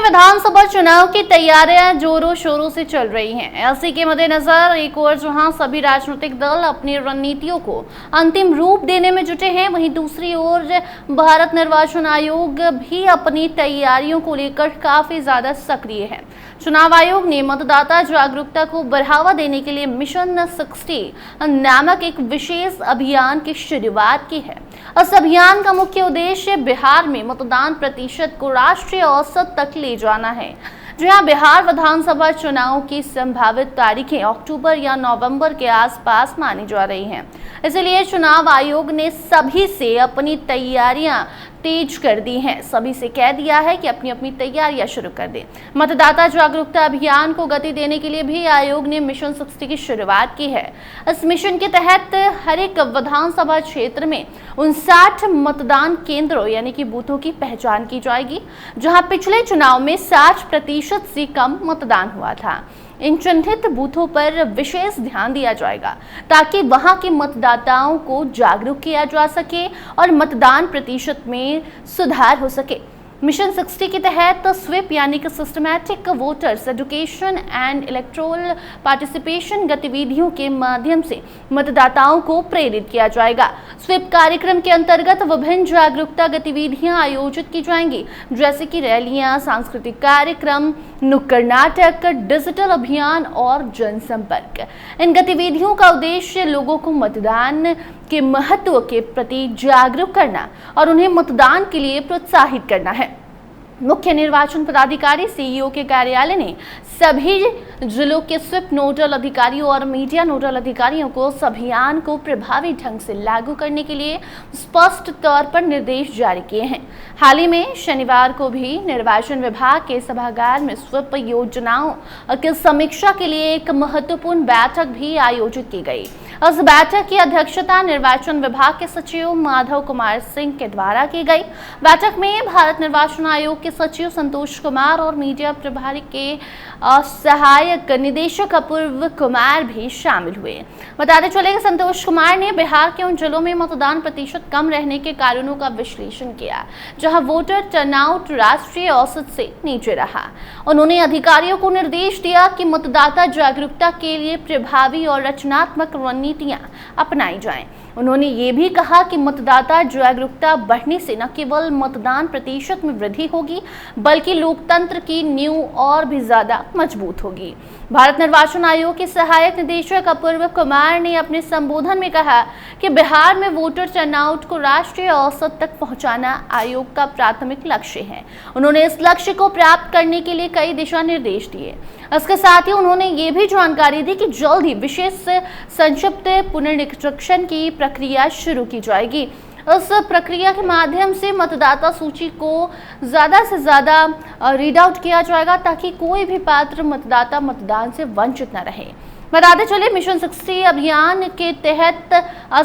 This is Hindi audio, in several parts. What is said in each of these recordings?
विधानसभा चुनाव की तैयारियां जोरों शोरों से चल रही हैं। इसी के मद्देनजर एक ओर जहां सभी राजनीतिक दल अपनी रणनीतियों को अंतिम रूप देने में जुटे हैं, वहीं दूसरी ओर भारत निर्वाचन आयोग भी अपनी तैयारियों को लेकर काफी ज्यादा सक्रिय है। चुनाव आयोग ने मतदाता जागरूकता को बढ़ावा देने के लिए मिशन 60 नामक एक विशेष अभियान की शुरुआत की है। इस अभियान का मुख्य उद्देश्य बिहार में मतदान प्रतिशत को राष्ट्रीय औसत तक ले जाना है। जहां बिहार विधानसभा चुनाव की संभावित तारीखें अक्टूबर या नवंबर के आसपास मानी जा रही हैं, इसलिए चुनाव आयोग ने सभी से अपनी तैयारियां तेज कर दी हैं। सभी से कह दिया है कि अपनी अपनी तैयारियां शुरू कर दें। मतदाता जागरूकता अभियान को गति देने के लिए भी आयोग ने मिशन 60 की शुरुआत की है। इस मिशन के तहत हर एक विधानसभा क्षेत्र में 59 मतदान केंद्रों यानी कि बूथों की पहचान की जाएगी, जहां पिछले चुनाव में 60% से कम मतदान हुआ था। इन चिन्हित बूथों पर विशेष ध्यान दिया जाएगा ताकि वहां के मतदाताओं को जागरूक किया जा सके और मतदान प्रतिशत में सुधार हो सके। मिशन 60 के तहत स्वीप यानी कि systematic voters education and electoral participation गतिविधियों के माध्यम से मतदाताओं को प्रेरित किया जाएगा। स्वीप कार्यक्रम के अंतर्गत विभिन्न जागरूकता गतिविधियां आयोजित की जाएंगी, जैसे कि रैलियां, सांस्कृतिक कार्यक्रम, नुक्कड़ नाटक, डिजिटल अभियान और जनसंपर्क। इन गतिविधियों का उद्देश्य लोगों को मतदान के महत्व के प्रति जागरूक करना और उन्हें मतदान के लिए प्रोत्साहित करना है। मुख्य निर्वाचन पदाधिकारी सीईओ के कार्यालय ने सभी जिलों के स्वीप नोडल अधिकारियों और मीडिया नोडल अधिकारियों को इस अभियान को प्रभावी ढंग से लागू करने के लिए स्पष्ट तौर पर निर्देश जारी किए हैं। हाल ही में शनिवार को भी निर्वाचन विभाग के सभागार में स्वीप योजनाओं की समीक्षा के लिए एक महत्वपूर्ण बैठक भी आयोजित की गई। इस बैठक की अध्यक्षता निर्वाचन विभाग के सचिव माधव कुमार सिंह के द्वारा की गई। बैठक में भारत निर्वाचन आयोग के सचिव संतोष कुमार और मीडिया प्रभारी के सहायक निदेशक अपूर्व कुमार भी शामिल हुए। बताते चले कि संतोष कुमार ने बिहार के उन जिलों में मतदान प्रतिशत कम रहने के कारणों का विश्लेषण किया जहां वोटर टर्नआउट राष्ट्रीय औसत से नीचे रहा। उन्होंने अधिकारियों को निर्देश दिया कि मतदाता जागरूकता के लिए प्रभावी और रचनात्मक रणनीतियां अपनाई जाएं। उन्होंने ये भी कहा कि मतदाता जागरूकता बढ़ने से न केवल मतदान प्रतिशत में वृद्धि होगी, बल्कि लोकतंत्र की नींव और भी ज्यादा मजबूत होगी। भारत निर्वाचन आयोग के सहायक निदेशक अपूर्व कुमार ने अपने संबोधन में कहा कि बिहार में वोटर टर्नआउट को राष्ट्रीय औसत तक पहुंचाना आयोग का प्राथमिक लक्ष्य है। उन्होंने इस लक्ष्य को प्राप्त करने के लिए कई दिशा निर्देश दिए। इसके साथ ही उन्होंने ये भी जानकारी दी कि जल्द ही विशेष संक्षिप्त पुनरीक्षण की प्रक्रिया शुरू की जाएगी। इस प्रक्रिया के माध्यम से मतदाता सूची को ज़्यादा से ज़्यादा रीड आउट किया जाएगा ताकि कोई भी पात्र मतदाता मतदान से वंचित न रहे। बताते चले मिशन 60 अभियान के तहत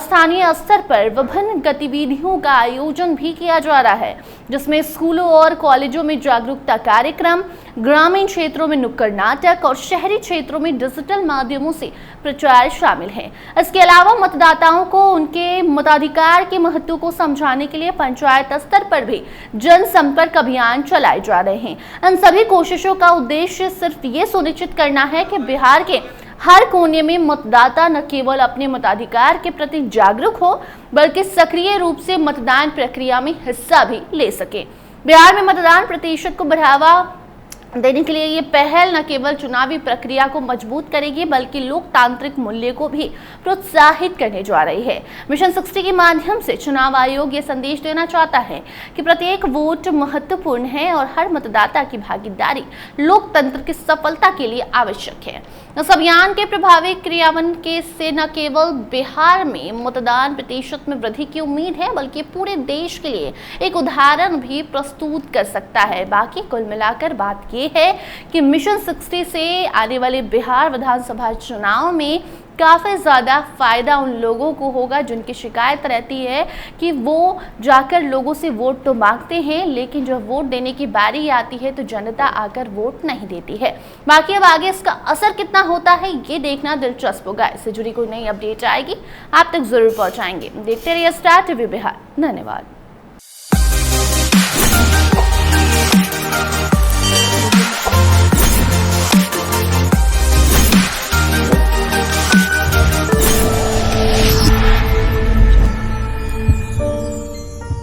स्थानीय स्तर पर विभिन्न गतिविधियों का आयोजन भी किया जा रहा है, जिसमें स्कूलों और कॉलेजों में जागरूकता कार्यक्रम, ग्रामीण क्षेत्रों में नुक्कड़ नाटक और शहरी क्षेत्रों में डिजिटल माध्यमों से प्रचार शामिल है। इसके अलावा मतदाताओं को उनके मताधिकार के महत्व को समझाने के लिए पंचायत स्तर पर भी जनसंपर्क अभियान चलाए जा रहे हैं। इन सभी कोशिशों का उद्देश्य सिर्फ ये सुनिश्चित करना है कि बिहार के हर कोने में मतदाता न केवल अपने मताधिकार के प्रति जागरूक हो, बल्कि सक्रिय रूप से मतदान प्रक्रिया में हिस्सा भी ले सके। बिहार में मतदान प्रतिशत को बढ़ावा देने के लिए ये पहल न केवल चुनावी प्रक्रिया को मजबूत करेगी, बल्कि लोकतांत्रिक मूल्य को भी प्रोत्साहित करने जा रही है। मिशन 60 के माध्यम से चुनाव आयोग ये संदेश देना चाहता है कि प्रत्येक वोट महत्वपूर्ण है और हर मतदाता की भागीदारी लोकतंत्र की सफलता के लिए आवश्यक है। इस अभियान के प्रभावी क्रियान्वयन के से न केवल बिहार में मतदान प्रतिशत में वृद्धि की उम्मीद है, बल्कि पूरे देश के लिए एक उदाहरण भी प्रस्तुत कर सकता है। बाकी कुल मिलाकर बात ये है कि मिशन 60 से आने वाले बिहार विधानसभा चुनाव में काफ़ी ज़्यादा फ़ायदा उन लोगों को होगा जिनकी शिकायत रहती है कि वो जाकर लोगों से वोट तो मांगते हैं, लेकिन जब वोट देने की बारी आती है तो जनता आकर वोट नहीं देती है। बाकी अब आगे इसका असर कितना होता है ये देखना दिलचस्प होगा। इससे जुड़ी कोई नई अपडेट आएगी आप तक ज़रूर पहुँचाएंगे। देखते रहिए स्टार टीवी बिहार। धन्यवाद।